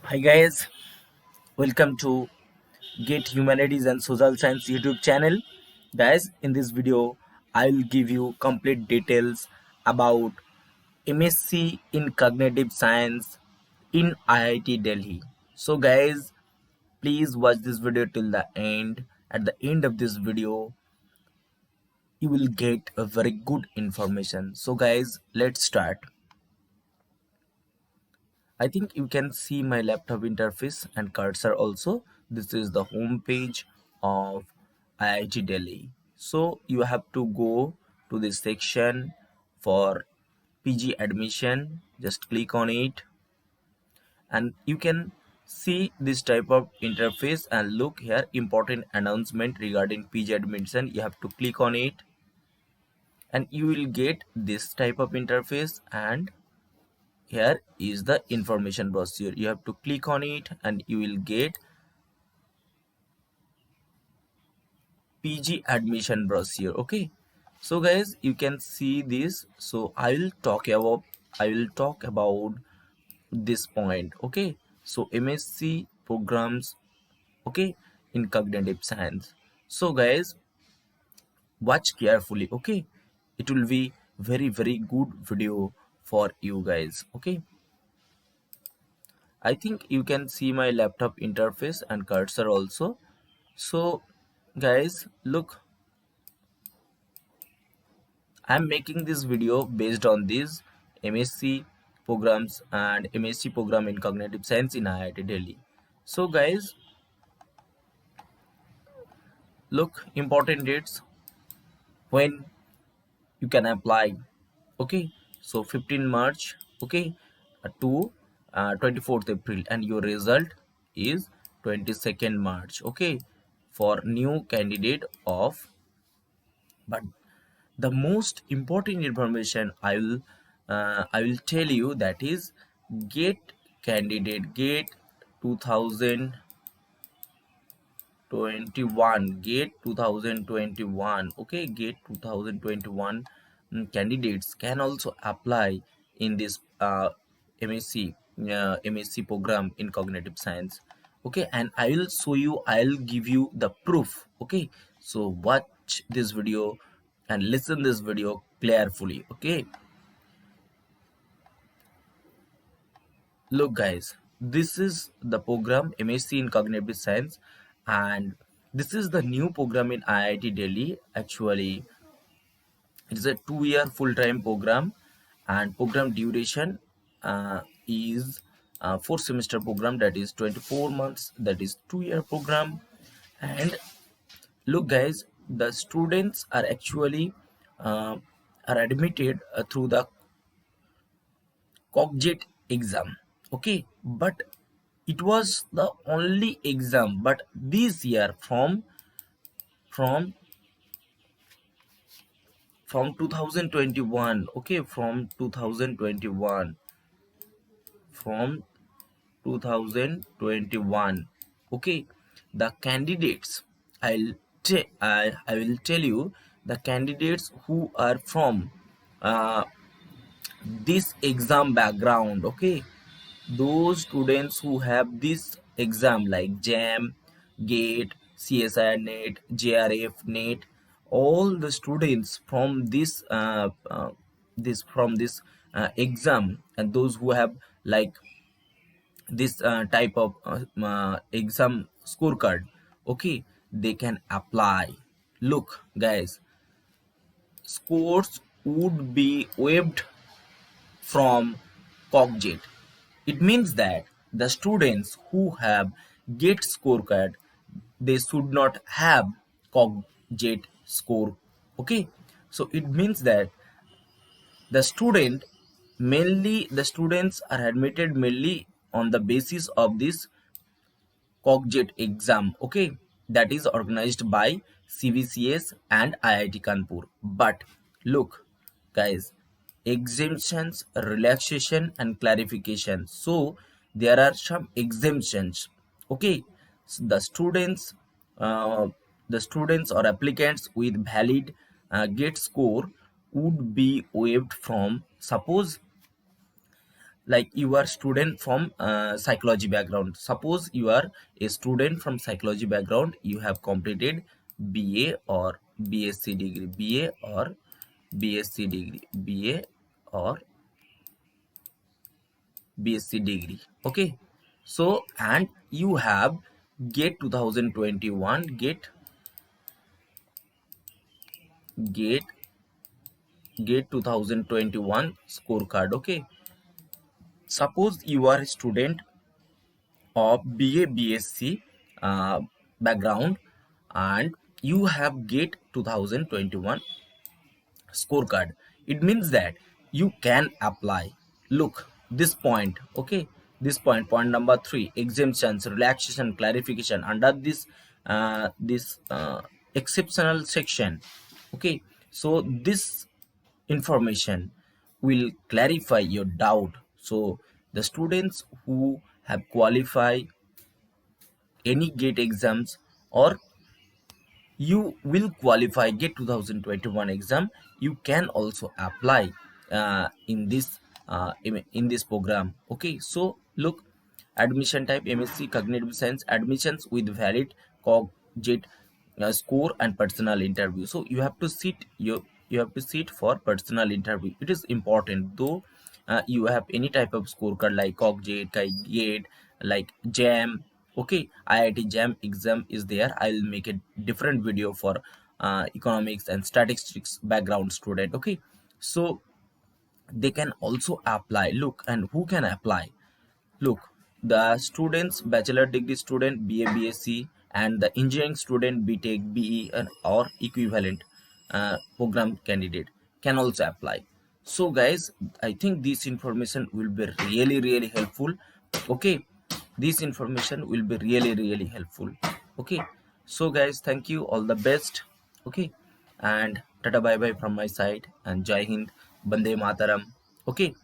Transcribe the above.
Hi guys, welcome to Get Humanities and Social Science YouTube channel. Guys, in this video, I'll give you complete details about MSc in Cognitive Science in IIT Delhi. So guys, please watch this video till the end. At the end of this video, you will get a very good information. So guys, let's start. I think you can see my laptop interface and cursor also. This is the home page of IIT Delhi. So you have to go to this section for PG admission. Just click on it and you can see this type of interface, and look here, important announcement regarding PG admission. You have to click on it and you will get this type of interface, and here is the information brochure. You have to click on it and you will get PG admission brochure. Okay, so guys, you can see this. So I will talk about this point. Okay, so MSc programs, okay, in cognitive science. So guys, watch carefully. Okay, it will be very good video for you guys. Okay, I think you can see my laptop interface and cursor also. So guys, look, I'm making this video based on these MSc programs and MSc program in cognitive science in IIT Delhi. So guys, look, important dates when you can apply. Okay, so 15 March, okay, to 24th April, and your result is 22nd March. Okay, for new candidate of, but the most important information I will tell you, that is get candidate, get 2021, get 2021, okay, get 2021 candidates can also apply in this MSc program in cognitive science. Okay, and I will show you, I'll give you the proof. Okay, so watch this video and listen this video carefully. Okay, look guys, this is the program MSc in cognitive science, and this is the new program in IIT Delhi. Actually, it is a 2-year full-time program, and program duration is 4 semester program, that is 24 months, that is 2-year program. And look guys, the students are actually uh, are admitted through the COGJET exam. Okay, but it was the only exam, but this year from from 2021, okay, from 2021, from 2021, okay, the candidates, I will tell you the candidates who are from uh, this exam background. Okay, those students who have this exam like JAM, GATE, CSIR NET, JRF NET, all the students from this exam, and those who have like this type of exam scorecard, okay, they can apply. Look guys, scores would be waived from COGJET. It means that the students who have GATE scorecard, they should not have COGJET score. Okay, so it means that the students are admitted mainly on the basis of this COGJET exam. Okay, that is organized by CVCS and IIT Kanpur. But look guys, exemptions, relaxation and clarification. So there are some exemptions. Okay, so uh, the students or applicants with valid GATE score would be waived from, suppose like you are student from psychology background. Suppose you are a student from psychology background, you have completed BA or BSc degree, BA or BSc degree, BA or BSc degree. Okay, so and you have GATE 2021, GATE GATE 2021 scorecard. Okay, suppose you are a student of BA BSc background and you have GATE 2021 scorecard. It means that you can apply. Look this point. Okay, this point number 3, exemptions, relaxation, clarification under this exceptional section. Okay, so this information will clarify your doubt. So the students who have qualified any gate exams or you will qualify GATE 2021 exam, you can also apply in this program. Okay, so look, admission type MSc cognitive science, admissions with valid COGJET score and personal interview. So you have to sit for personal interview. It is important though. You have any type of scorecard like COGJET, GATE, like JAM. Okay, IIT JAM exam is there. I'll make a different video for economics and statistics background student. Okay, so they can also apply. Look, and who can apply? Look, the students, bachelor degree student, BA, BSc, and the engineering student, BTech, BE, and or equivalent program candidate can also apply. So, guys, I think this information will be really, really helpful. Okay, this information will be really, really helpful. Okay, so guys, thank you. All the best. Okay, and tata bye bye from my side, and Jai Hind, Bande Mataram. Okay.